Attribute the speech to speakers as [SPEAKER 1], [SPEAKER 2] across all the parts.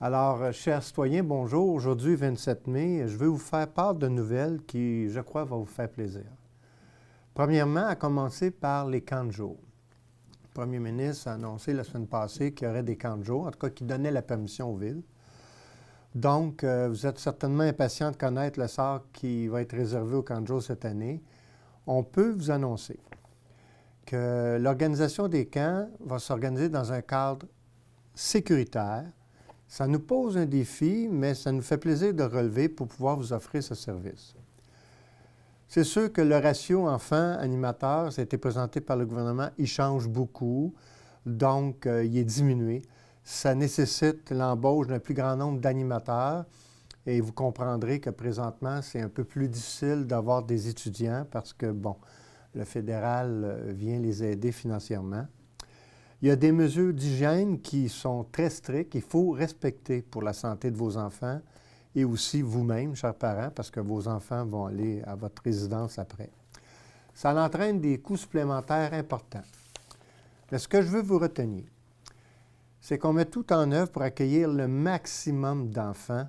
[SPEAKER 1] Alors, chers citoyens, bonjour. Aujourd'hui, 27 mai, je vais vous faire part de nouvelles qui, je crois, vont vous faire plaisir. Premièrement, à commencer par les camps de jour. Le premier ministre a annoncé la semaine passée qu'il y aurait des camps de jour, en tout cas qui donnait la permission aux villes. Donc, vous êtes certainement impatient de connaître le sort qui va être réservé aux camps de jour cette année. On peut vous annoncer que l'organisation des camps va s'organiser dans un cadre sécuritaire. Ça nous pose un défi, mais ça nous fait plaisir de relever pour pouvoir vous offrir ce service. C'est sûr que le ratio enfants-animateurs, ça a été présenté par le gouvernement, il change beaucoup, donc il est diminué. Ça nécessite l'embauche d'un plus grand nombre d'animateurs et vous comprendrez que présentement, c'est un peu plus difficile d'avoir des étudiants parce que, bon, le fédéral vient les aider financièrement. Il y a des mesures d'hygiène qui sont très strictes, qu'il faut respecter pour la santé de vos enfants et aussi vous-même, chers parents, parce que vos enfants vont aller à votre résidence après. Ça entraîne des coûts supplémentaires importants. Mais ce que je veux vous retenir, c'est qu'on met tout en œuvre pour accueillir le maximum d'enfants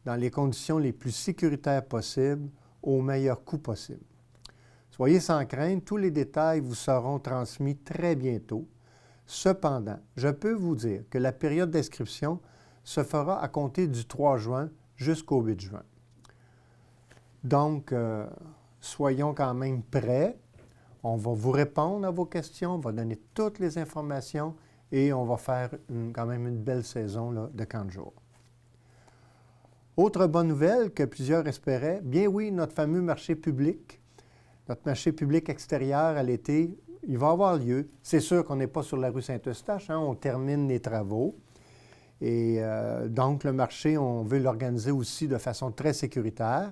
[SPEAKER 1] dans les conditions les plus sécuritaires possibles, au meilleur coût possible. Soyez sans crainte, tous les détails vous seront transmis très bientôt. Cependant, je peux vous dire que la période d'inscription se fera à compter du 3 juin jusqu'au 8 juin. Donc, soyons quand même prêts. On va vous répondre à vos questions, on va donner toutes les informations et on va faire quand même une belle saison là, de camp de jour. Autre bonne nouvelle que plusieurs espéraient, bien oui, notre fameux marché public extérieur à l'été, il va avoir lieu. C'est sûr qu'on n'est pas sur la rue Saint-Eustache, hein, on termine les travaux. Et donc, le marché, on veut l'organiser aussi de façon très sécuritaire.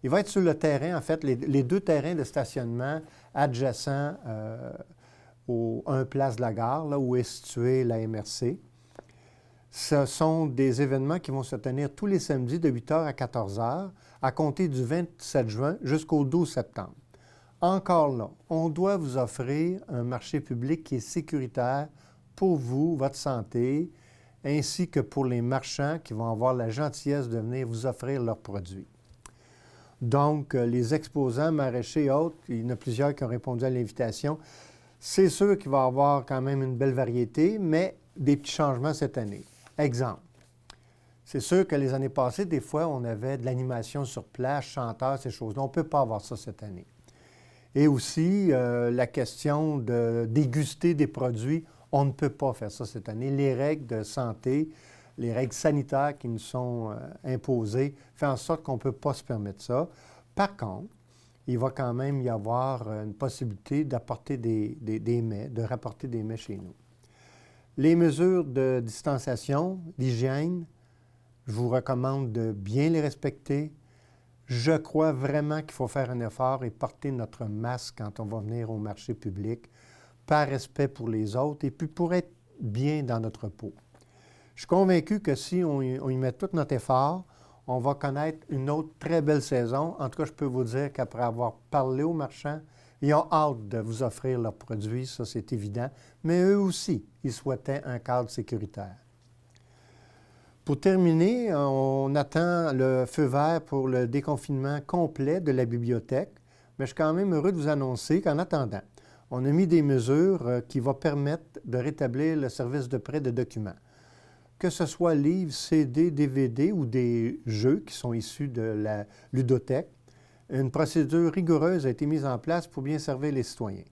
[SPEAKER 1] Il va être sur le terrain, en fait, les deux terrains de stationnement adjacents au 1 Place de la Gare, là où est située la MRC. Ce sont des événements qui vont se tenir tous les samedis de 8h à 14h, à compter du 27 juin jusqu'au 12 septembre. Encore là, on doit vous offrir un marché public qui est sécuritaire pour vous, votre santé, ainsi que pour les marchands qui vont avoir la gentillesse de venir vous offrir leurs produits. Donc, les exposants, maraîchers et autres, il y en a plusieurs qui ont répondu à l'invitation. C'est sûr qu'il va y avoir quand même une belle variété, mais des petits changements cette année. Exemple, c'est sûr que les années passées, des fois, on avait de l'animation sur place, chanteurs, ces choses-là. On ne peut pas avoir ça cette année. Et aussi, la question de déguster des produits, on ne peut pas faire ça cette année. Les règles de santé, les règles sanitaires qui nous sont imposées font en sorte qu'on ne peut pas se permettre ça. Par contre, il va quand même y avoir une possibilité d'apporter des mets, de rapporter des mets chez nous. Les mesures de distanciation, d'hygiène, je vous recommande de bien les respecter. Je crois vraiment qu'il faut faire un effort et porter notre masque quand on va venir au marché public, par respect pour les autres et puis pour être bien dans notre peau. Je suis convaincu que si on y met tout notre effort, on va connaître une autre très belle saison. En tout cas, je peux vous dire qu'après avoir parlé aux marchands, ils ont hâte de vous offrir leurs produits, ça c'est évident, mais eux aussi, ils souhaitaient un cadre sécuritaire. Pour terminer, on attend le feu vert pour le déconfinement complet de la bibliothèque, mais je suis quand même heureux de vous annoncer qu'en attendant, on a mis des mesures qui vont permettre de rétablir le service de prêt de documents. Que ce soit livres, CD, DVD ou des jeux qui sont issus de la ludothèque, une procédure rigoureuse a été mise en place pour bien servir les citoyens.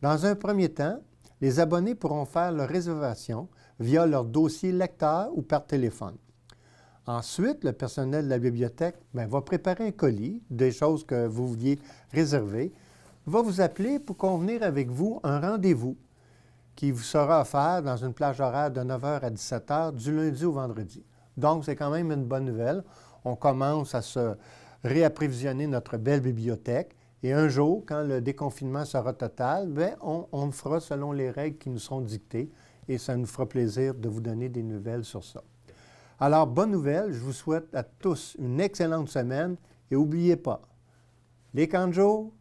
[SPEAKER 1] Dans un premier temps, les abonnés pourront faire leur réservation via leur dossier lecteur ou par téléphone. Ensuite, le personnel de la bibliothèque va préparer un colis, des choses que vous vouliez réserver, va vous appeler pour convenir avec vous un rendez-vous qui vous sera offert dans une plage horaire de 9h à 17h du lundi au vendredi. Donc, c'est quand même une bonne nouvelle. On commence à se réapprovisionner notre belle bibliothèque et un jour, quand le déconfinement sera total, on le fera selon les règles qui nous seront dictées et ça nous fera plaisir de vous donner des nouvelles sur ça. Alors, bonne nouvelle, je vous souhaite à tous une excellente semaine et n'oubliez pas, les camps de jour,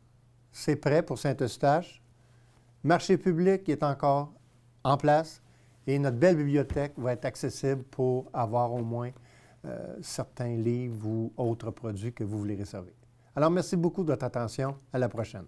[SPEAKER 1] c'est prêt pour Saint-Eustache. Marché public est encore en place Et notre belle bibliothèque va être accessible pour avoir au moins certains livres ou autres produits que vous voulez réserver. Alors, merci beaucoup de votre attention. À la prochaine.